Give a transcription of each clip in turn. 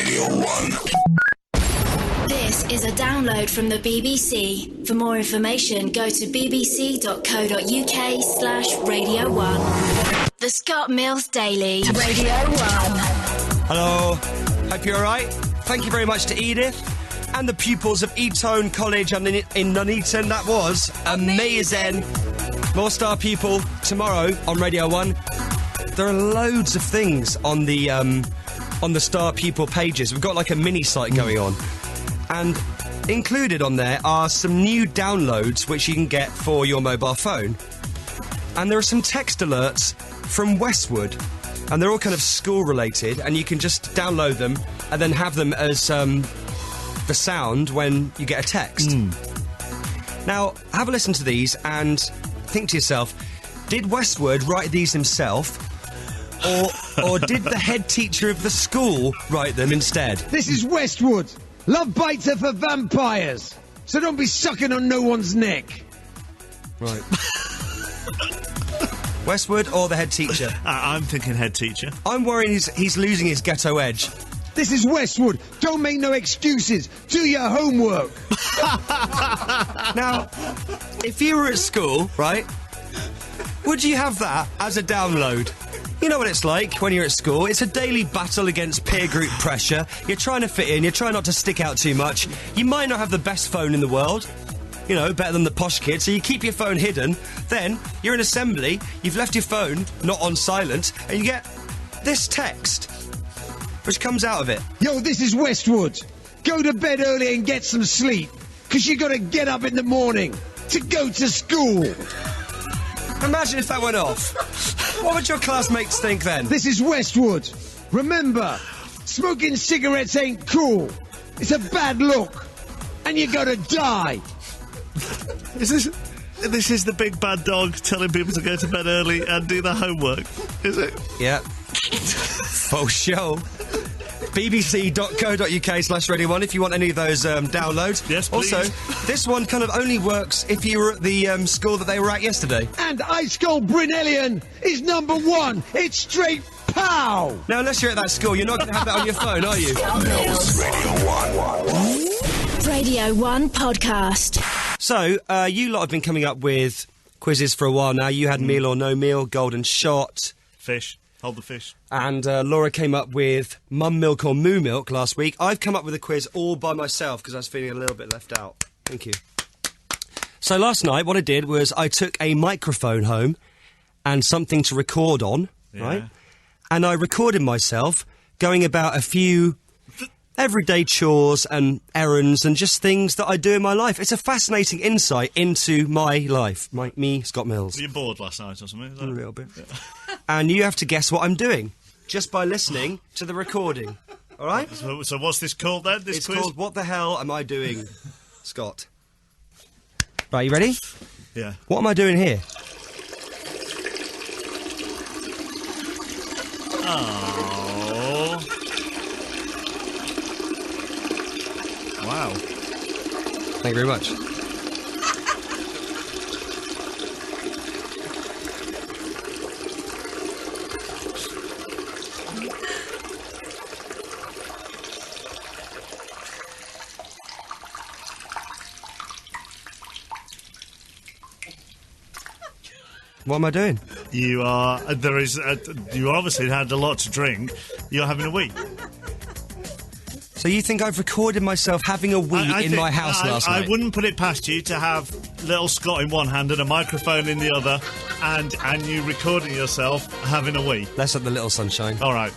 Radio 1. This is a download from the BBC. For more information, go to bbc.co.uk/Radio 1. The Scott Mills Daily. Radio 1. Hello. Hope you're alright. Thank you very much to Edith and the pupils of Eton College in Nuneaton. That was amazing. More Star People tomorrow on Radio 1. There are loads of things on the Star People pages. We've got like a mini site going on. And included on there are some new downloads which you can get for your mobile phone. And there are some text alerts from Westwood. And they're all kind of school-related, and you can just download them and then have them as the sound when you get a text. Now, have a listen to these and think to yourself, did Westwood write these himself? Or did the head teacher of the school write them instead? This is Westwood. Love bites are for vampires. So don't be sucking on no one's neck. Right. Westwood or the head teacher? I'm thinking head teacher. I'm worrying he's losing his ghetto edge. This is Westwood. Don't make no excuses. Do your homework. Now, if you were at school, right, would you have that as a download? You know what it's like when you're at school. It's a daily battle against peer group pressure. You're trying to fit in. You're trying not to stick out too much. You might not have the best phone in the world. You know, better than the posh kids, so you keep your phone hidden. Then, you're in assembly, you've left your phone not on silent, and you get this text, which comes out of it. Yo, this is Westwood. Go to bed early and get some sleep, because you got to get up in the morning to go to school. Imagine if that went off. What would your classmates think then? This is Westwood. Remember, smoking cigarettes ain't cool. It's a bad look, and you got to die. This is the big bad dog telling people to go to bed early and do their homework, is it? Yeah. For sure. bbc.co.uk/Radio 1 if you want any of those downloads. Yes, please. Also, this one kind of only works if you were at the school that they were at yesterday. And Ice Cold Brynellian is number one. It's straight pow. Now, unless you're at that school, you're not going to have that on your phone, are you? Mills Radio 1. Radio 1 podcast. So, you lot have been coming up with quizzes for a while now. You had Meal or No Meal, Golden Shot. Fish. Hold the fish. And Laura came up with Mum Milk or Moo Milk last week. I've come up with a quiz all by myself because I was feeling a little bit left out. Thank you. So last night, what I did was I took a microphone home and something to record on, right? And I recorded myself going about a few everyday chores and errands and just things that I do in my life. It's a fascinating insight into my life. Me, Scott Mills. Were you bored last night or something? Is that a little bit. Yeah. And you have to guess what I'm doing just by listening to the recording. All right? So what's this called then? It's called What the Hell Am I Doing, Scott? Right, you ready? Yeah. What am I doing here? Oh. Wow. Thank you very much. What am I doing? You are. You obviously had a lot to drink. You're having a wee. So you think I've recorded myself having a wee in my house last night? I wouldn't put it past you to have little Scott in one hand and a microphone in the other, and you recording yourself having a wee. Let's have the little sunshine. All right.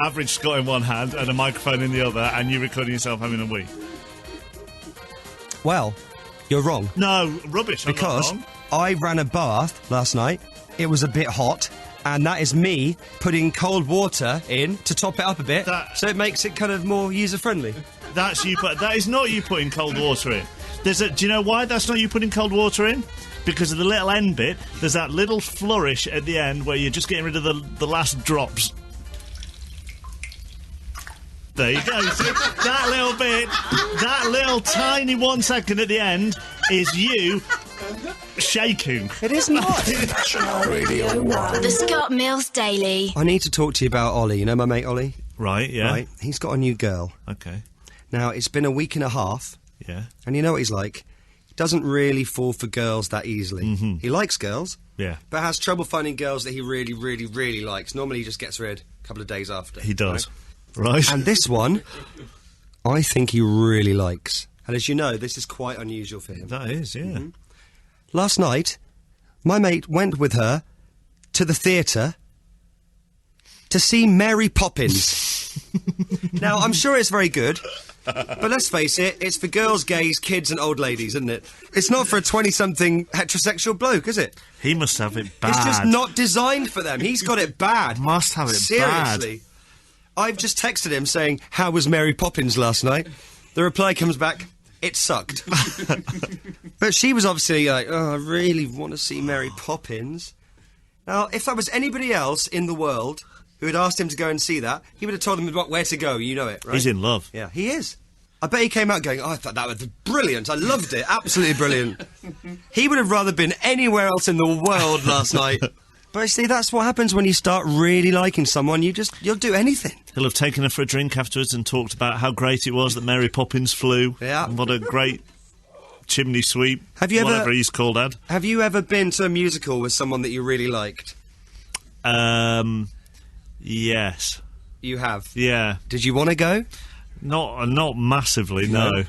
Average Scott in one hand and a microphone in the other, and you recording yourself having a wee. Well, you're wrong. No, rubbish. I'm because not wrong. I ran a bath last night. It was a bit hot. And that is me putting cold water in to top it up a bit, so it makes it kind of more user-friendly. That's you. That is not you putting cold water in. Do you know why that's not you putting cold water in? Because of the little end bit. There's that little flourish at the end where you're just getting rid of the last drops. There you go. See, that little bit, that little tiny 1 second at the end is you shaking. It is not. Radio 1. The Scott Mills Daily. I need to talk to you about Ollie. You know my mate Ollie? Right, yeah. Right? He's got a new girl. Okay. Now, it's been a week and a half, Yeah. and you know what he's like? He doesn't really fall for girls that easily. Mm-hmm. He likes girls, Yeah. but has trouble finding girls that he really, really, really likes. Normally, he just gets rid a couple of days after. He does. Right. And this one, I think he really likes. And as you know, this is quite unusual for him. That is, yeah. Last night, my mate went with her to the theatre to see Mary Poppins. Now, I'm sure it's very good, but let's face it, it's for girls, gays, kids and old ladies, isn't it? It's not for a 20-something heterosexual bloke, is it? He must have it bad. It's just not designed for them. He's got it bad. Must have it Seriously. I've just texted him saying, how was Mary Poppins last night? The reply comes back, it sucked. But she was obviously like, oh, I really want to see Mary Poppins. Now, if that was anybody else in the world who had asked him to go and see that, he would have told them where to go, you know it, right? He's in love. Yeah, he is. I bet he came out going, oh, I thought that was brilliant. I loved it. Absolutely brilliant. He would have rather been anywhere else in the world last night. But you see, that's what happens when you start really liking someone. You'll do anything. He'll have taken her for a drink afterwards and talked about how great it was that Mary Poppins flew. Yeah. And what a great chimney sweep. Have you ever- whatever he's called, Ad. Have you ever been to a musical with someone that you really liked? Yes. You have. Yeah. Did you want to go? Not massively, no.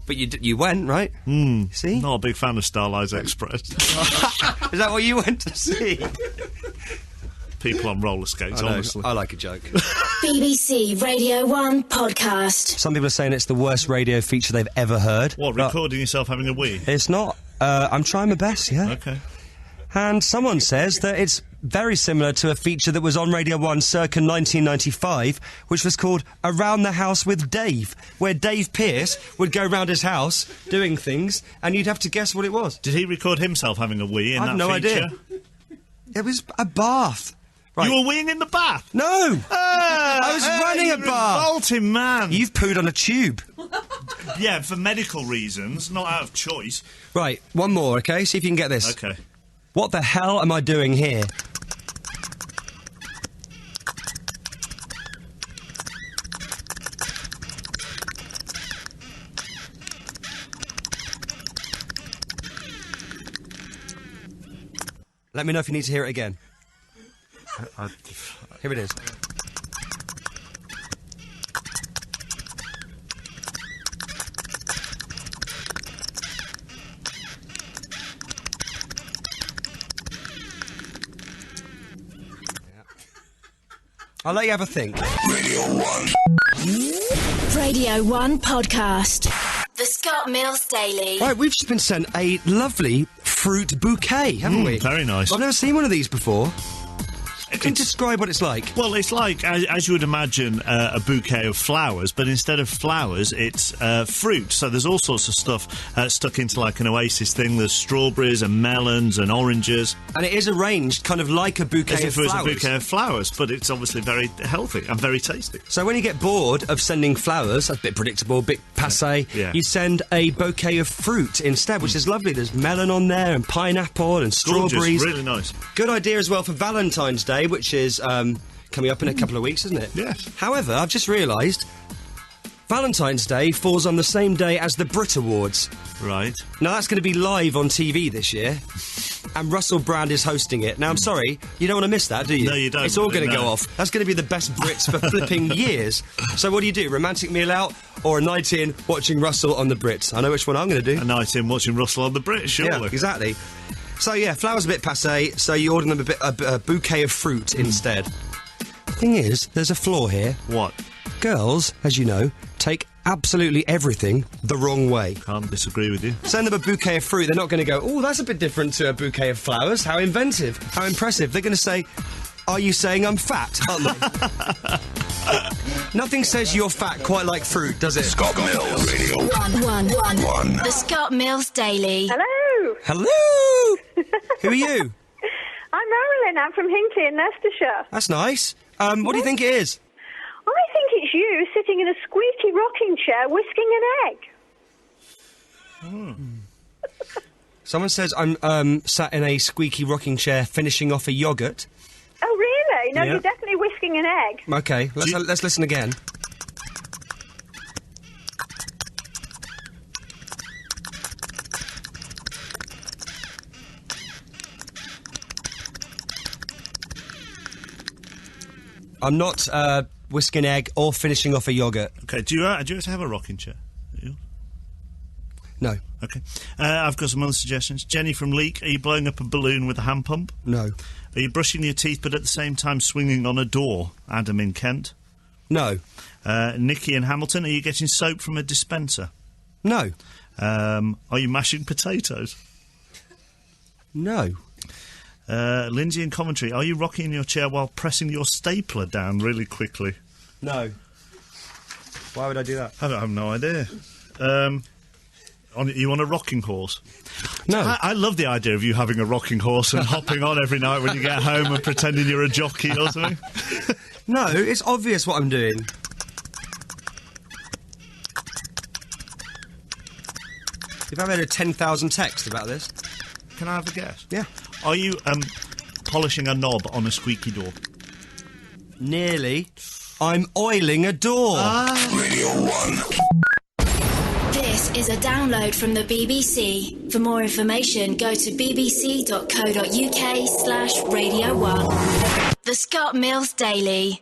But you went, right? See? Not a big fan of Starlight Express. Is that what you went to see? People on roller skates, honestly. I like a joke. BBC Radio 1 podcast. Some people are saying it's the worst radio feature they've ever heard. What, but recording yourself having a wee? It's not. I'm trying my best, yeah. Okay. And someone says that it's very similar to a feature that was on Radio 1 circa 1995, which was called Around the House with Dave, where Dave Pearce would go round his house doing things, and you'd have to guess what it was. Did he record himself having a wee in I have that no feature? idea. It was a bath. Right. You were weeing in the bath? No! I was running a bath. Revolting man. You've pooed on a tube. Yeah, for medical reasons, not out of choice. Right, one more, okay? See if you can get this. Okay. What the hell am I doing here? Let me know if you need to hear it again. Here it is. I'll let you have a think. Radio 1. Radio 1 podcast. The Scott Mills Daily. Right, we've just been sent a lovely fruit bouquet, haven't we? Very nice. I've never seen one of these before. Can you describe what it's like? Well, it's like, as you would imagine, a bouquet of flowers, but instead of flowers, it's fruit. So there's all sorts of stuff stuck into like an oasis thing. There's strawberries and melons and oranges. And it is arranged kind of like a bouquet As of if it was flowers. a bouquet of flowers, but it's obviously very healthy and very tasty. So when you get bored of sending flowers, that's a bit predictable, a bit passé, Yeah. you send a bouquet of fruit instead, which is lovely. There's melon on there and pineapple and strawberries. Gorgeous, really nice. Good idea as well for Valentine's Day, which is coming up in a couple of weeks, isn't it? Yes. However, I've just realised Valentine's Day falls on the same day as the Brit Awards. Right. Now, that's going to be live on TV this year, and Russell Brand is hosting it. Now, I'm sorry, you don't want to miss that, do you? No, you don't, It's all going to no. go off. That's going to be the best Brits for flipping years. So what do? Romantic meal out, or a night in watching Russell on the Brits? I know which one I'm going to do. A night in watching Russell on the Brit, surely. Yeah, exactly. So, yeah, flowers a bit passé, so you order them a bouquet of fruit instead. Thing is, there's a flaw here. What? Girls, as you know, take absolutely everything the wrong way. Can't disagree with you. Send them a bouquet of fruit, they're not going to go, oh, that's a bit different to a bouquet of flowers. How inventive, how impressive. They're going to say, are you saying I'm fat, aren't they? Nothing says you're fat quite like fruit, does it? Scott Mills. Radio 1. 1. The Scott Mills Daily. Hello, Hello! Who are you? I'm Marilyn. I'm from Hinckley in Leicestershire. That's nice. What do you think it is? I think it's you sitting in a squeaky rocking chair whisking an egg. Someone says I'm sat in a squeaky rocking chair finishing off a yoghurt. Oh, really? No, Yeah. you're definitely whisking whisking an egg. Okay, let's listen again. I'm not whisking egg or finishing off a yoghurt. Okay, do you guys have a rocking chair? No. Okay. I've got some other suggestions. Jenny from Leek, are you blowing up a balloon with a hand pump? No. Are you brushing your teeth but at the same time swinging on a door? Adam in Kent. No. Nikki in Hamilton, are you getting soap from a dispenser? No. Are you mashing potatoes? No. Lindsay in Coventry, are you rocking in your chair while pressing your stapler down really quickly? No. Why would I do that? I have no idea. You on a rocking horse? No. I love the idea of you having a rocking horse and hopping on every night when you get home and pretending you're a jockey or something. No, it's obvious what I'm doing. If I've had a 10,000 text about this. Can I have a guess? Yeah. Are you polishing a knob on a squeaky door? Nearly. I'm oiling a door. Radio 1. This is a download from the BBC. For more information, go to bbc.co.uk/Radio 1. The Scott Mills Daily.